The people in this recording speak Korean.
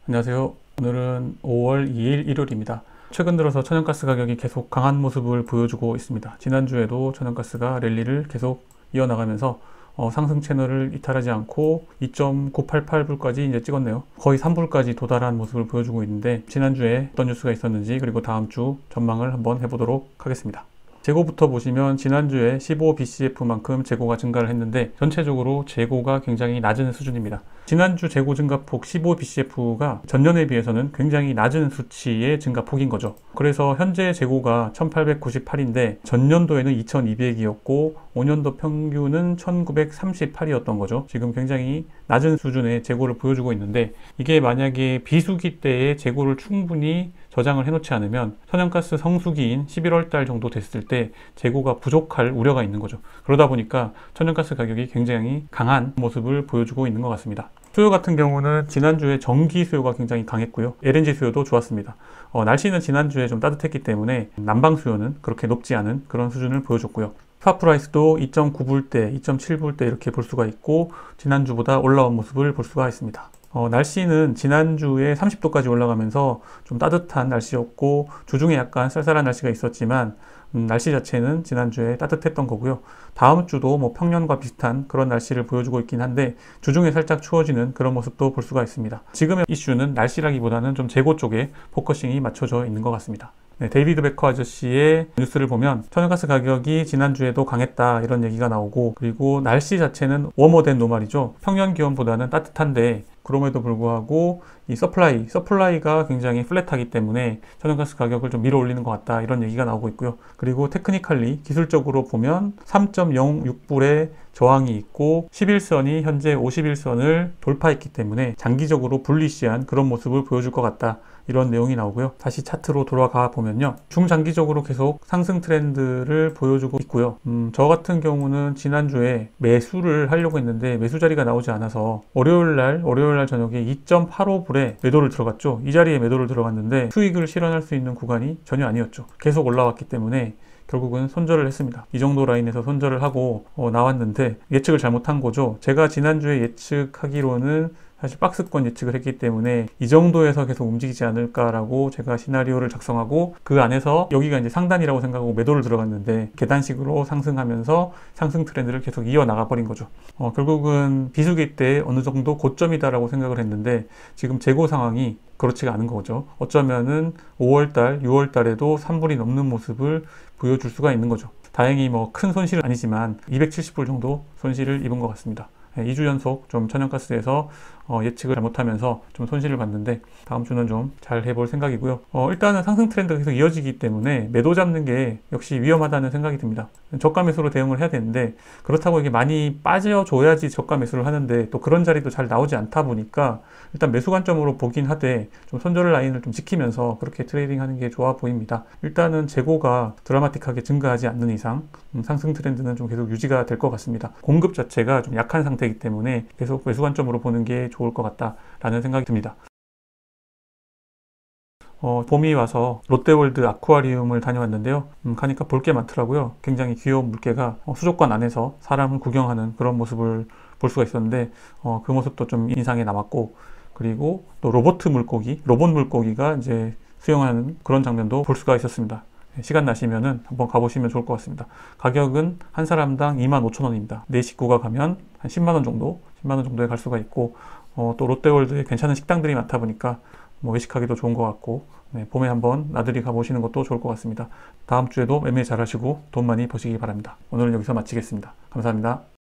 안녕하세요. 오늘은 5월 2일 일요일입니다. 최근 들어서 천연가스 가격이 계속 강한 모습을 보여주고 있습니다. 지난주에도 천연가스가 랠리를 계속 이어나가면서 상승 채널을 이탈하지 않고 2.988불까지 이제 찍었네요. 거의 3불까지 도달한 모습을 보여주고 있는데, 지난주에 어떤 뉴스가 있었는지, 그리고 다음 주 전망을 한번 해보도록 하겠습니다. 재고부터 보시면 지난주에 15BCF만큼 재고가 증가를 했는데, 전체적으로 재고가 굉장히 낮은 수준입니다. 지난주 재고 증가폭 15BCF가 전년에 비해서는 굉장히 낮은 수치의 증가폭인 거죠. 그래서 현재 재고가 1898인데 전년도에는 2200이었고 5년도 평균은 1938이었던 거죠. 지금 굉장히 낮은 수준의 재고를 보여주고 있는데, 이게 만약에 비수기 때의 재고를 충분히 저장을 해놓지 않으면 천연가스 성수기인 11월 달 정도 됐을 때 재고가 부족할 우려가 있는 거죠. 그러다 보니까 천연가스 가격이 굉장히 강한 모습을 보여주고 있는 것 같습니다. 수요 같은 경우는 지난주에 전기 수요가 굉장히 강했고요. LNG 수요도 좋았습니다. 날씨는 지난주에 좀 따뜻했기 때문에 난방 수요는 그렇게 높지 않은 그런 수준을 보여줬고요. 스팟 프라이스도 2.9불대, 2.7불대 이렇게 볼 수가 있고, 지난주보다 올라온 모습을 볼 수가 있습니다. 날씨는 지난주에 30도까지 올라가면서 좀 따뜻한 날씨였고, 주중에 약간 쌀쌀한 날씨가 있었지만 날씨 자체는 지난주에 따뜻했던 거고요. 다음 주도 뭐 평년과 비슷한 그런 날씨를 보여주고 있긴 한데, 주중에 살짝 추워지는 그런 모습도 볼 수가 있습니다. 지금의 이슈는 날씨라기보다는 좀 재고 쪽에 포커싱이 맞춰져 있는 것 같습니다. 네, 데이비드 베커 아저씨의 뉴스를 보면 천연가스 가격이 지난주에도 강했다 이런 얘기가 나오고, 그리고 날씨 자체는 웜어된 노말이죠. 평년 기온보다는 따뜻한데 그럼에도 불구하고 이 서플라이가 굉장히 플랫하기 때문에 천연가스 가격을 좀 밀어 올리는 것 같다 이런 얘기가 나오고 있고요. 그리고 테크니컬리 기술적으로 보면 3.06불의 저항이 있고 11선이 현재 51선을 돌파했기 때문에 장기적으로 불리시한 그런 모습을 보여줄 것 같다, 이런 내용이 나오고요. 다시 차트로 돌아가 보면요, 중장기적으로 계속 상승 트렌드를 보여주고 있고요. 저 같은 경우는 지난주에 매수를 하려고 했는데 매수 자리가 나오지 않아서 월요일날 저녁에 2.85불에 매도를 들어갔죠. 이 자리에 매도를 들어갔는데 수익을 실현할 수 있는 구간이 전혀 아니었죠. 계속 올라왔기 때문에 결국은 손절을 했습니다. 이 정도 라인에서 손절을 하고 나왔는데 예측을 잘못한 거죠. 제가 지난주에 예측하기로는 사실 박스권 예측을 했기 때문에 이 정도에서 계속 움직이지 않을까라고 제가 시나리오를 작성하고, 그 안에서 여기가 이제 상단이라고 생각하고 매도를 들어갔는데 계단식으로 상승하면서 상승 트렌드를 계속 이어나가 버린 거죠. 결국은 비수기 때 어느 정도 고점이다라고 생각을 했는데 지금 재고 상황이 그렇지가 않은 거죠. 어쩌면은 5월달, 6월달에도 3불이 넘는 모습을 보여줄 수가 있는 거죠. 다행히 뭐 큰 손실은 아니지만 270불 정도 손실을 입은 것 같습니다. 2주 연속 좀 천연가스에서 예측을 잘못하면서 좀 손실을 봤는데, 다음 주는 좀 잘 해볼 생각이고요. 일단은 상승 트렌드가 계속 이어지기 때문에 매도 잡는 게 역시 위험하다는 생각이 듭니다. 저가 매수로 대응을 해야 되는데, 그렇다고 이게 많이 빠져줘야지 저가 매수를 하는데 또 그런 자리도 잘 나오지 않다 보니까 일단 매수 관점으로 보긴 하되 좀 손절 라인을 좀 지키면서 그렇게 트레이딩 하는 게 좋아 보입니다. 일단은 재고가 드라마틱하게 증가하지 않는 이상 상승 트렌드는 좀 계속 유지가 될 것 같습니다. 공급 자체가 좀 약한 상태이기 때문에 계속 매수 관점으로 보는 게 좋을 것 같다라는 생각이 듭니다. 봄이 와서 롯데월드 아쿠아리움을 다녀왔는데요. 가니까 볼 게 많더라고요. 굉장히 귀여운 물개가 수족관 안에서 사람을 구경하는 그런 모습을 볼 수가 있었는데, 그 모습도 좀 인상에 남았고, 그리고 또 로봇 물고기가 이제 수영하는 그런 장면도 볼 수가 있었습니다. 시간 나시면은 한번 가보시면 좋을 것 같습니다. 가격은 한 사람당 25,000원입니다. 네 식구가 가면 한 10만원 정도에 갈 수가 있고, 또 롯데월드에 괜찮은 식당들이 많다 보니까 뭐 외식하기도 좋은 것 같고, 봄에 한번 나들이 가보시는 것도 좋을 것 같습니다. 다음 주에도 매매 잘 하시고 돈 많이 버시기 바랍니다. 오늘은 여기서 마치겠습니다. 감사합니다.